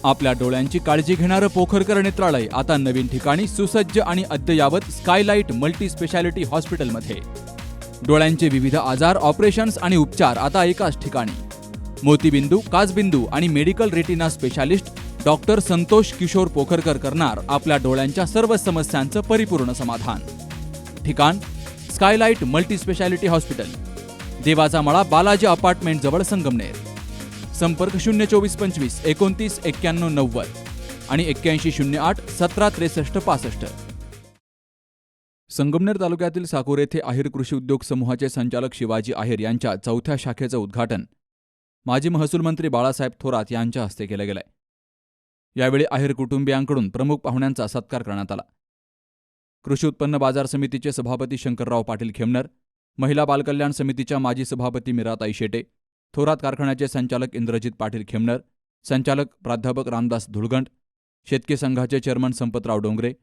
आपल्या डोळ्यांची काळजी घेणारं पोखरकर नेत्रालय आता नवीन ठिकाणी सुसज्ज आणि अद्ययावत स्कायलाइट मल्टी स्पेशालिटी हॉस्पिटलमध्ये. डोळ्यांचे विविध आजार, ऑपरेशन्स आणि उपचार आता एकाच ठिकाणी. मोतीबिंदू, काचबिंदू आणि medical retina specialist doctor Santosh Kishor Pokharkar करणार आपल्या डोळ्यांच्या सर्व समस्यांचं परिपूर्ण समाधान. ठिकाण स्कायलाइट मल्टी स्पेशालिटी हॉस्पिटल, देवाचा मळा, बालाजी अपार्टमेंट जवळ, संगमनेर. संपर्क 02425 29 91 90 आणि 8108 17 63 65. संगमनेर तालुक्यातील साकूर येथे आहेर कृषी उद्योग समूहाचे संचालक शिवाजी आहेर यांच्या 4थ्या शाखेचं उद्घाटन माजी महसूल मंत्री बाळासाहेब थोरात यांच्या हस्ते केलं गेलंय. यावेळी आहेर कुटुंबियांकडून प्रमुख पाहुण्यांचा सत्कार करण्यात आला. कृषी उत्पन्न बाजार समितीचे सभापती शंकरराव पाटील खेमनर, महिला बालकल्याण समितीच्या माजी सभापती मीराताई शेटे, थोरात कारखान्याचे संचालक इंद्रजित पाटील खेमनर, संचालक प्राध्यापक रामदास धुळगंट, शेतकी संघाचे चेअरमन संपतराव डोंगरे,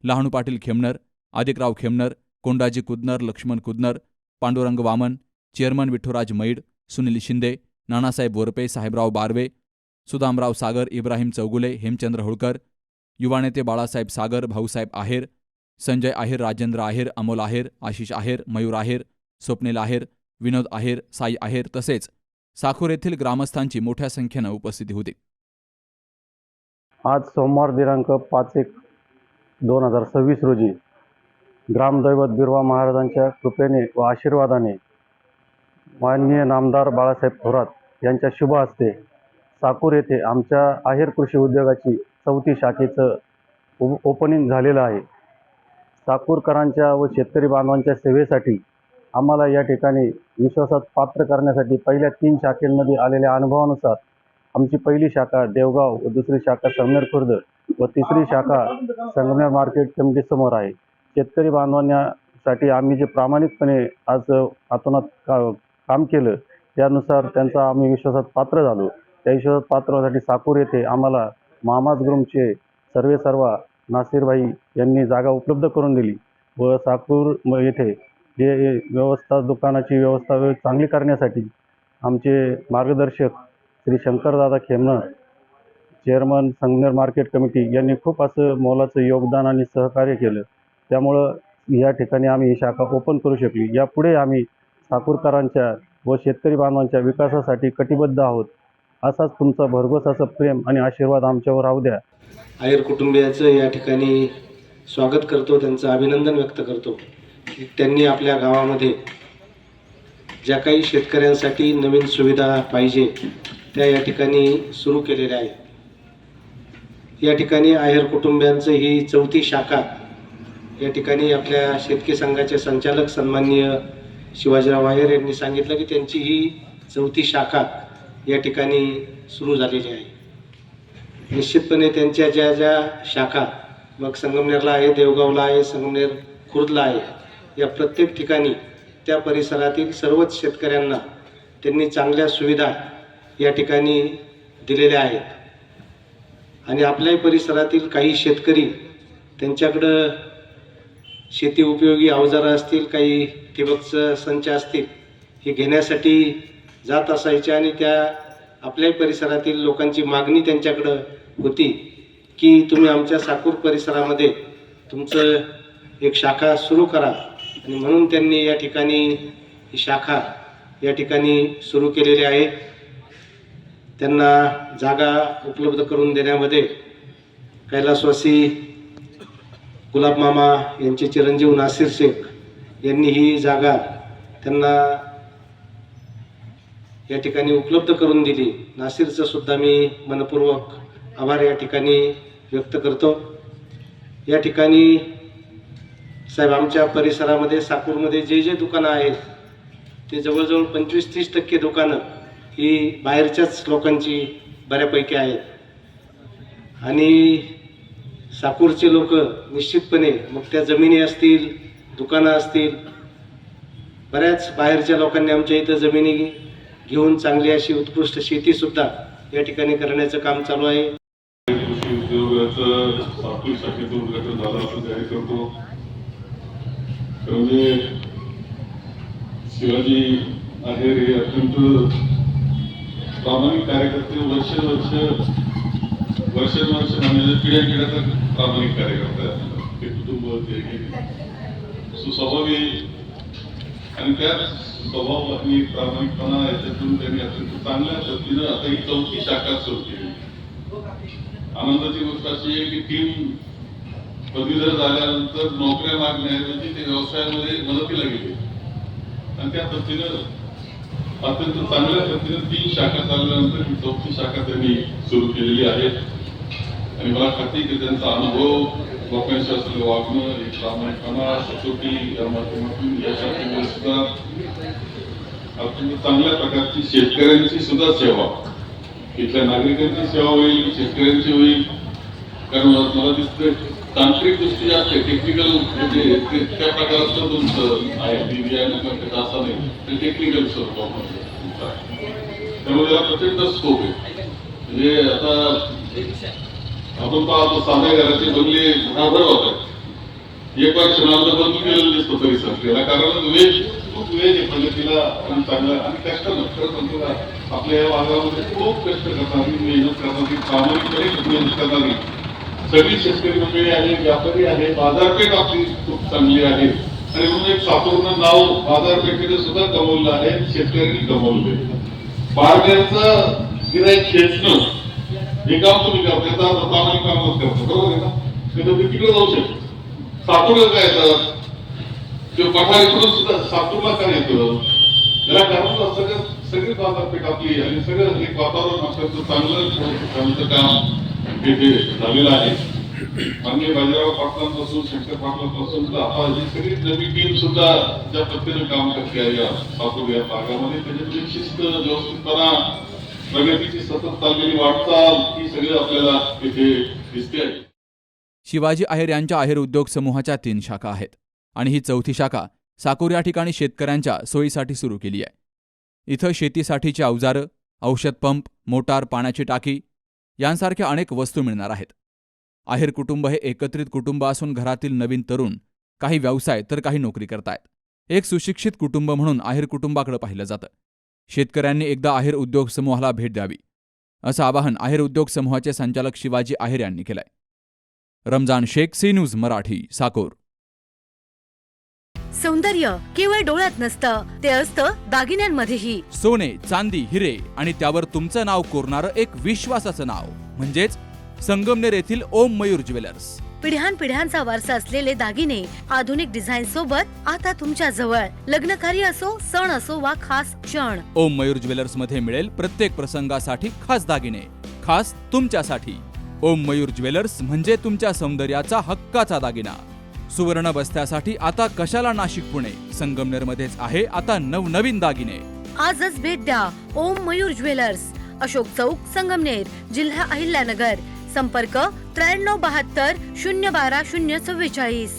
लहानू पाटील खेमनर, आदिकराव खेमनर, कोंडाजी कुदनर, लक्ष्मण कुदनर, पांडुरंग वामन, चेअरमन विठ्ठुराज मैड, सुनील शिंदे, नानासाहेब वरपे, साहेबराव बारवे, सुदामराव सागर, इब्राहिम चौगुले, हेमचंद्र होळकर, युवा नेते बाळासाहेब सागर, भाऊसाहेब आहेर, संजय आहेर, राजेंद्र आहेर, अमोल आहेर, आशिष आहेर, मयूर आहेर, स्वप्नील आहेर, विनोद आहेर, साई आहेर तसेच साखूर येथील ग्रामस्थांची मोठ्या संख्येनं उपस्थिती होती. आज सोमवार दिनांक 5/1/2026 रोजी ग्रामदैवत बिरवा महाराजांच्या कृपेने व आशीर्वादाने माननीय नामदार बाळासाहेब थोरात यांच्या शुभ हस्ते साकूर येथे आमच्या आहेर कृषी उद्योगाची 4थी शाखेचं ओपनिंग झालेलं आहे. साकूरकरांच्या व शेतकरी बांधवांच्या सेवेसाठी आम्हाला या ठिकाणी विश्वासात पात्र करण्यासाठी पहिल्या 3 शाखेमध्ये आलेल्या अनुभवानुसार आमची पहिली शाखा देवगाव व दुसरी शाखा संगमनेर खुर्द व तिसरी शाखा संगमनेर मार्केट कमिटी समोर आहे. शेतकरी बांधवांसाठी आम्ही जे प्रामाणिकपणे आज हातोनात काम केलं त्यानुसार त्यांचा आम्ही विश्वासात पात्र झालो. त्या विश्वासात पात्र होण्यासाठी साकूर येथे आम्हाला मामाज ग्रुपचे सर्वेसर्वा नासिरभाई यांनी जागा उपलब्ध करून दिली व साकूर येथे जे व्यवस्था दुकानाची व्यवस्था चांगली करण्यासाठी आमचे मार्गदर्शक Shri Shankardada Khemnar, chairman Sangamner market committee यांनी खूप असं मोलाचं योगदान आणि सहकार्य केलं. त्यामुळं या ठिकाणी आम्ही ही शाखा ओपन करू शकली. यापुढे आम्ही साकूरकरांच्या व शेतकरी बांधवांच्या विकासासाठी कटिबद्ध आहोत. असाच तुमचा भरघोस असं प्रेम आणि आशीर्वाद आमच्यावर राहू द्या. आहेर कुटुंबियाचं या ठिकाणी स्वागत करतो, त्यांचं अभिनंदन व्यक्त करतो. त्यांनी आपल्या गावामध्ये ज्या काही शेतकऱ्यांसाठी नवीन सुविधा पाहिजे त्या या ठिकाणी सुरू केलेल्या आहेत. या ठिकाणी आहेर कुटुंबियांचं ही 4थी शाखा या ठिकाणी आपल्या शेतकी संघाचे संचालक सन्माननीय शिवाजीराव आहेर यांनी सांगितलं की त्यांची ही 4थी शाखा या ठिकाणी सुरू झालेली आहे. निश्चितपणे त्यांच्या ज्या ज्या शाखा मग संगमनेरला आहे, देवगावला आहे, संगमनेर खुर्दला आहे, या प्रत्येक ठिकाणी त्या परिसरातील सर्वच शेतकऱ्यांना त्यांनी चांगल्या सुविधा या ठिकाणी दिलेल्या आहेत. आणि आपल्याही परिसरातील काही शेतकरी त्यांच्याकडं शेती उपयोगी अवजारं असतील, काही ठिबकचं संच असतील, हे घेण्यासाठी जात असायचे आणि त्या आपल्याही परिसरातील लोकांची मागणी त्यांच्याकडं होती की तुम्ही आमच्या साकूर परिसरामध्ये तुमचं एक शाखा सुरू करा. आणि म्हणून त्यांनी या ठिकाणी ही शाखा या ठिकाणी सुरू केलेली आहे. त्यांना जागा उपलब्ध करून देण्यामध्ये कैलासवासी गुलाब मामा यांचे चिरंजीव नासिर शेख यांनी ही जागा त्यांना या ठिकाणी उपलब्ध करून दिली. नासिरचं सुद्धा मी मनपूर्वक आभार या ठिकाणी व्यक्त करतो. या ठिकाणी साहेब आमच्या परिसरामध्ये साकूरमध्ये जे जे दुकानं आहेत ते जवळजवळ 25-30% दुकानं ही बाहेरच्याच लोकांची बऱ्यापैकी आहेत. आणि साकूरचे लोक निश्चितपणे मग त्या जमिनी असतील, दुकानं असतील, बऱ्याच बाहेरच्या लोकांनी आमच्या इथं जमिनी घेऊन चांगली अशी उत्कृष्ट शेतीसुद्धा या ठिकाणी करण्याचं काम चालू आहे. कृषी उद्योगाचं साकूर शाखेचं उद्घाटन झालं असं जाहीर करतो. म्हणजे शिवाजी आहेर हे अत्यंत प्रामाणिक कार्यकर्ते वर्ष वर्षानुवर्षामध्ये पिढ्यापिढ्याचा प्रामाणिक कार्यकर्ता आहे. ते कुटुंब ते स्वभाविक आणि त्या स्वभाव आणि प्रामाणिकपणा याच्यातून त्यांनी अत्यंत चांगल्या पद्धतीनं आता ही 4थी शाखा सुरू केली. आनंदाची गोष्ट अशी आहे की 3 पदवीधर झाल्यानंतर नोकऱ्या मागण्याऐवजी ते व्यवसायामध्ये मदतीला गेले आणि त्या पद्धतीनं अत्यंत चांगल्या पद्धतीनं 3 शाखा चालल्यानंतर ही 4थी शाखा त्यांनी सुरू केलेली आहे. आणि मला खात्री की त्यांचा अनुभव, लोकांशी असलेलं वागणं, एक प्रामाणिकपणा, सचोटी या माध्यमातून या शाखेमध्ये सुद्धा अत्यंत चांगल्या प्रकारची शेतकऱ्यांची सुद्धा सेवा, इथल्या नागरिकांची सेवा होईल, शेतकऱ्यांची होईल. कारण मला दिसतंय तांत्रिक दृष्टी जास्त आहे, टेक्निकल म्हणजे त्या प्रकारचं तुमचं आहे. असं नाही, ते टेक्निकल स्वरूपामध्ये त्यामुळे त्याला प्रचंड स्कोप आहे. म्हणजे आता आपण पाहतो साध्या घराचे बंगले महागड होतात. एक वर्ष नांदा बंद केलेलं दिसतो परिसर त्याला, कारण वेज खूप वेज आहे प्रगतीला आणि चांगला आणि कष्ट खरं म्हणतो का आपल्या या भागामध्ये खूप कष्ट करणारी, मेहनत करणारी, प्रामाणिकपणे मेहनत करणारी सगळी शेतकरी मंडळी आहे, व्यापारी आहे. बाजारपेठ आपली खूप चांगली आहे आणि म्हणून एक सातूरनं नाव बाजारपेठेने सुद्धा कमवलं आहे, शेतकऱ्यांनी कमवले. बारड्याचं गिऱ्हाईक खेचणं हे काम तुम्ही करता, त्याचा प्रामाणिक कामच करतो, बरोबर आहे ना? ते तुम्ही तिकडे जाऊ शकतो. सातूरला काय येतात ते पठारीकडून सुद्धा सातूरला काय येतं त्याला कारण सगळी बाजारपेठ आपली आणि सगळं एक वातावरण अत्यंत चांगलं काम तिथे झालेलं आहे. माननीय बाजीराव पाटलांपासून, शंकर पाटलांपासून तर आता ही सगळी नवी टीम सुद्धा ज्या पद्धतीने काम करते आहे या सातूर या भागामध्ये, त्याच्यातली शिस्त, व्यवस्थितपणा, प्रगतीची सतत चाललेली वाटचाल ही सगळी आपल्याला तिथे दिसते आहे. शिवाजी आहेर यांच्या आहेर उद्योग समूहाच्या 3 शाखा आहेत आणि ही 4थी शाखा साकूर या ठिकाणी शेतकऱ्यांच्या सोयीसाठी सुरू केली आहे. इथं शेतीसाठीची अवजारं, औषध पंप, मोटार, पाण्याची टाकी यांसारख्या अनेक वस्तू मिळणार आहेत. आहेर कुटुंब हे एकत्रित कुटुंब असून घरातील नवीन तरुण काही व्यवसाय तर काही नोकरी करतायत. एक सुशिक्षित कुटुंब म्हणून आहेर कुटुंबाकडे पाहिलं जातं. शेतकऱ्यांनी एकदा आहेर उद्योग समूहाला भेट द्यावी असं आवाहन आहेर उद्योग समूहाचे संचालक शिवाजी आहेर यांनी केलंय. Ramzan Shaikh, C news Marathi, Sakur. सौंदर्य केवळ डोळ्यात नसतं, ते असतं दागिन्यांमध्येही. सोने, चांदी, हिरे आणि त्यावर तुमचं नाव कोरणारं एक विश्वासाचं नाव म्हणजेच संगमनेर येथील ओम मयूर ज्वेलर्स. पिढ्यानपिढ्यांचा वारसा असलेले दागिने आधुनिक डिझाईन सोबत आता तुमच्या जवळ. लग्नकार्य असो, सण असो वा खास क्षण, ओम मयूर ज्वेलर्स मध्ये मिळेल प्रत्येक प्रसंगासाठी खास दागिने, खास तुमच्यासाठी. ओम मयूर ज्वेलर्स म्हणजे तुमच्या सौंदर्याचा हक्काचा दागिना. सुवर्ण बस्त्यासाठी आता कशाला नाशिक पुणे, संगमनेरमध्येच आहे आता नवनवीन दागिने. आजच भेट द्या ओम मयूर ज्वेलर्स, अशोक चौक, संगमनेर, जिल्हा अहिल्यानगर. संपर्क 9372 012 044.